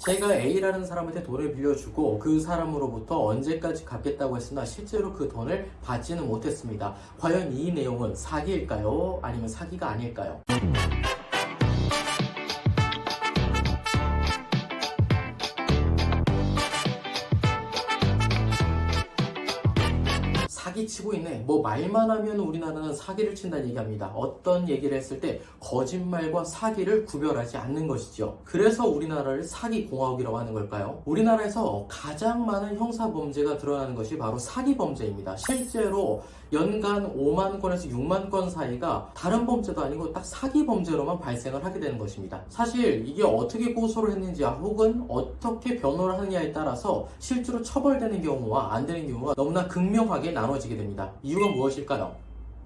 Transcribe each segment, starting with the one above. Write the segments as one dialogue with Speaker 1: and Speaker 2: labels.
Speaker 1: 제가 A라는 사람한테 돈을 빌려주고 그 사람으로부터 언제까지 갚겠다고 했으나 실제로 그 돈을 받지는 못했습니다. 과연 이 내용은 사기일까요? 아니면 사기가 아닐까요? 사기치고 있네. 뭐 말만 하면 우리나라는 사기를 친다는 얘기합니다. 어떤 얘기를 했을 때 거짓말과 사기를 구별하지 않는 것이죠. 그래서 우리나라를 사기공화국이라고 하는 걸까요? 우리나라에서 가장 많은 형사범죄가 드러나는 것이 바로 사기범죄입니다. 실제로 연간 5만 건에서 6만 건 사이가 다른 범죄도 아니고 딱 사기범죄로만 발생을 하게 되는 것입니다. 사실 이게 어떻게 고소를 했는지 혹은 어떻게 변호를 하느냐에 따라서 실제로 처벌되는 경우와 안 되는 경우가 너무나 극명하게 나눠지게 됩니다. 이유가 무엇일까요?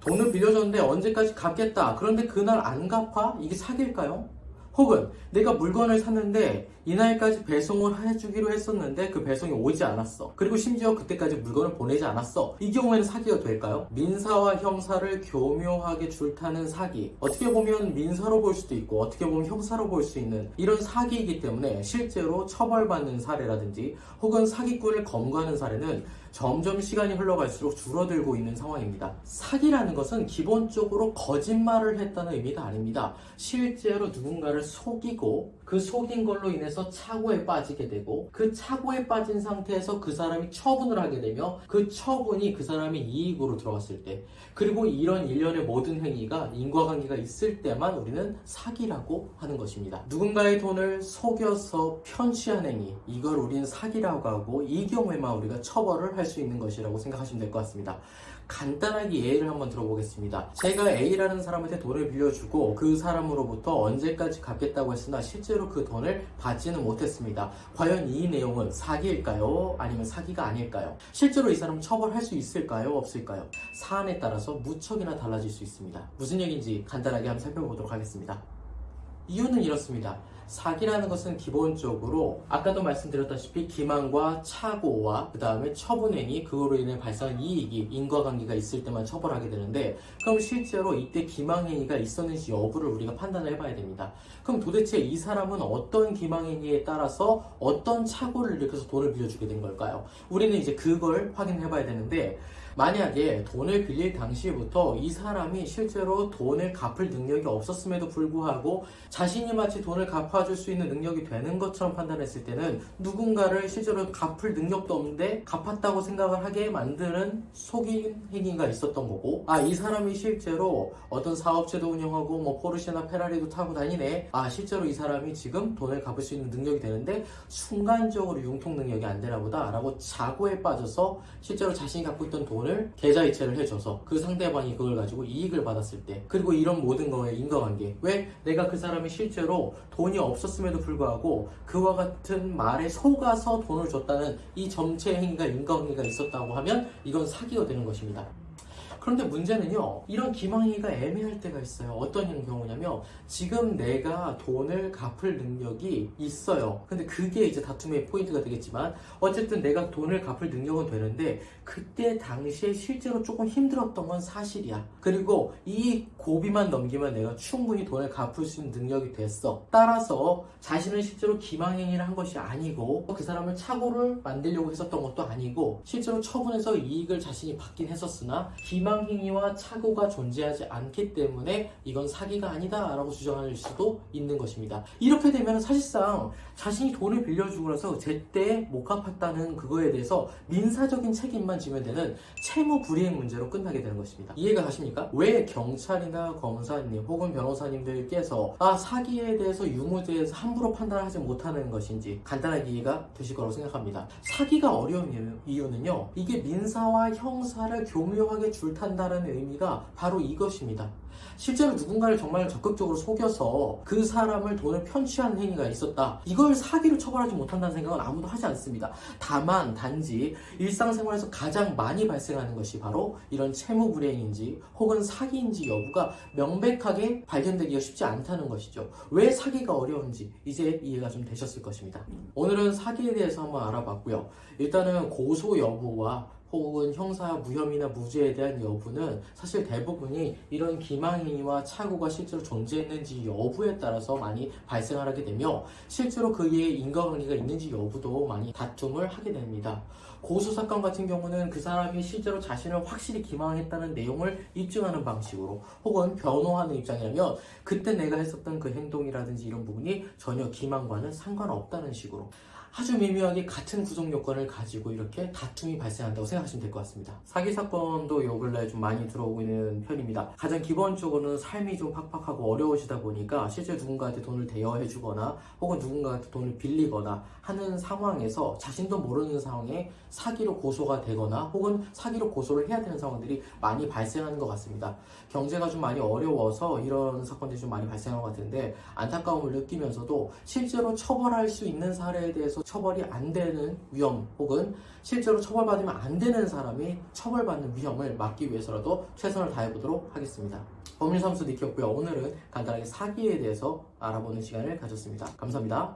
Speaker 1: 돈을 빌려줬는데 언제까지 갚겠다. 그런데 그날 안 갚아? 이게 사기일까요? 혹은 내가 물건을 샀는데 이날까지 배송을 해주기로 했었는데 그 배송이 오지 않았어. 그리고 심지어 그때까지 물건을 보내지 않았어. 이 경우에는 사기가 될까요? 민사와 형사를 교묘하게 줄타는 사기. 어떻게 보면 민사로 볼 수도 있고 어떻게 보면 형사로 볼 수 있는 이런 사기이기 때문에 실제로 처벌받는 사례라든지 혹은 사기꾼을 검거하는 사례는 점점 시간이 흘러갈수록 줄어들고 있는 상황입니다. 사기라는 것은 기본적으로 거짓말을 했다는 의미가 아닙니다. 실제로 누군가를 속이고 그 속인 걸로 인해서 착오에 빠지게 되고 그 착오에 빠진 상태에서 그 사람이 처분을 하게 되며 그 처분이 그 사람의 이익으로 들어갔을 때 그리고 이런 일련의 모든 행위가 인과관계가 있을 때만 우리는 사기라고 하는 것입니다. 누군가의 돈을 속여서 편취한 행위 이걸 우리는 사기라고 하고 이 경우에만 우리가 처벌을 할 수 있는 것이라고 생각하시면 될 것 같습니다. 간단하게 예를 한번 들어보겠습니다. 제가 A라는 사람한테 돈을 빌려주고 그 사람으로부터 언제까지 갚겠다고 했으나 실제로 그 돈을 받지는 못했습니다. 과연 이 내용은 사기일까요? 아니면 사기가 아닐까요? 실제로 이 사람 처벌할 수 있을까요? 없을까요? 사안에 따라서 무척이나 달라질 수 있습니다. 무슨 얘기인지 간단하게 한번 살펴보도록 하겠습니다. 이유는 이렇습니다. 사기라는 것은 기본적으로 아까도 말씀드렸다시피 기망과 착오와 그 다음에 처분행위 그거로 인해 발생한 이익이 인과관계가 있을 때만 처벌하게 되는데 그럼 실제로 이때 기망행위가 있었는지 여부를 우리가 판단을 해봐야 됩니다. 그럼 도대체 이 사람은 어떤 기망행위에 따라서 어떤 착오를 일으켜서 돈을 빌려주게 된 걸까요? 우리는 이제 그걸 확인해봐야 되는데 만약에 돈을 빌릴 당시부터 이 사람이 실제로 돈을 갚을 능력이 없었음에도 불구하고 자신이 마치 돈을 갚아줄 수 있는 능력이 되는 것처럼 판단했을 때는 누군가를 실제로 갚을 능력도 없는데 갚았다고 생각을 하게 만드는 속인 행위가 있었던 거고 이 사람이 실제로 어떤 사업체도 운영하고 뭐 포르쉐나 페라리도 타고 다니네 실제로 이 사람이 지금 돈을 갚을 수 있는 능력이 되는데 순간적으로 융통 능력이 안 되나 보다 라고 착오에 빠져서 실제로 자신이 갖고 있던 돈을 계좌이체를 해줘서 그 상대방이 그걸 가지고 이익을 받았을 때 그리고 이런 모든 거에 인과관계 왜 내가 그 사람이 실제로 돈이 없었음에도 불구하고 그와 같은 말에 속아서 돈을 줬다는 이 전체 행위가 인과관계가 있었다고 하면 이건 사기가 되는 것입니다. 그런데 문제는요, 이런 기망행위가 애매할 때가 있어요. 어떤 경우냐면 지금 내가 돈을 갚을 능력이 있어요. 근데 그게 이제 다툼의 포인트가 되겠지만 어쨌든 내가 돈을 갚을 능력은 되는데 그때 당시에 실제로 조금 힘들었던 건 사실이야. 그리고 이 고비만 넘기면 내가 충분히 돈을 갚을 수 있는 능력이 됐어. 따라서 자신은 실제로 기망행위를 한 것이 아니고 그 사람을 착오를 만들려고 했었던 것도 아니고 실제로 처분해서 이익을 자신이 받긴 했었으나 기망행위와 착오가 존재하지 않기 때문에 이건 사기가 아니다 라고 주장할 수도 있는 것입니다. 이렇게 되면 사실상 자신이 돈을 빌려주고 나서 제때 못 갚았다는 그거에 대해서 민사적인 책임만 지면 되는 채무 불이행 문제로 끝나게 되는 것입니다. 이해가 가십니까? 왜 경찰이나 검사님 혹은 변호사님들께서 사기에 대해서 유무죄에서 함부로 판단을 하지 못하는 것인지 간단하게 이해가 되실 거라고 생각합니다. 사기가 어려운 이유는요, 이게 민사와 형사를 교묘하게 줄탄다는 의미가 바로 이것입니다. 실제로 누군가를 정말 적극적으로 속여서 그 사람을 돈을 편취한 행위가 있었다. 이걸 사기로 처벌하지 못한다는 생각은 아무도 하지 않습니다. 다만 단지 일상생활에서 가장 많이 발생하는 것이 바로 이런 채무불이행인지 혹은 사기인지 여부가 명백하게 발견되기가 쉽지 않다는 것이죠. 왜 사기가 어려운지 이제 이해가 좀 되셨을 것입니다. 오늘은 사기에 대해서 한번 알아봤고요. 일단은 고소 여부와 혹은 형사 무혐의나 무죄에 대한 여부는 사실 대부분이 이런 기망 기망행위와 착오가 실제로 존재했는지 여부에 따라서 많이 발생하게 되며 실제로 그에 인과관계가 있는지 여부도 많이 다툼을 하게 됩니다. 고소사건 같은 경우는 그 사람이 실제로 자신을 확실히 기망했다는 내용을 입증하는 방식으로 혹은 변호하는 입장이라면 그때 내가 했었던 그 행동이라든지 이런 부분이 전혀 기망과는 상관없다는 식으로 아주 미묘하게 같은 구성 요건을 가지고 이렇게 다툼이 발생한다고 생각하시면 될 것 같습니다. 사기 사건도 요 근래 좀 많이 들어오고 있는 편입니다. 가장 기본적으로는 삶이 좀 팍팍하고 어려우시다 보니까 실제 누군가한테 돈을 대여해 주거나 혹은 누군가한테 돈을 빌리거나 하는 상황에서 자신도 모르는 상황에 사기로 고소가 되거나 혹은 사기로 고소를 해야 되는 상황들이 많이 발생하는 것 같습니다. 경제가 좀 많이 어려워서 이런 사건들이 좀 많이 발생한 것 같은데 안타까움을 느끼면서도 실제로 처벌할 수 있는 사례에 대해서 처벌이 안 되는 위험 혹은 실제로 처벌받으면 안 되는 사람이 처벌받는 위험을 막기 위해서라도 최선을 다해보도록 하겠습니다. 법률사무소 니키였고요. 오늘은 간단하게 사기에 대해서 알아보는 시간을 가졌습니다. 감사합니다.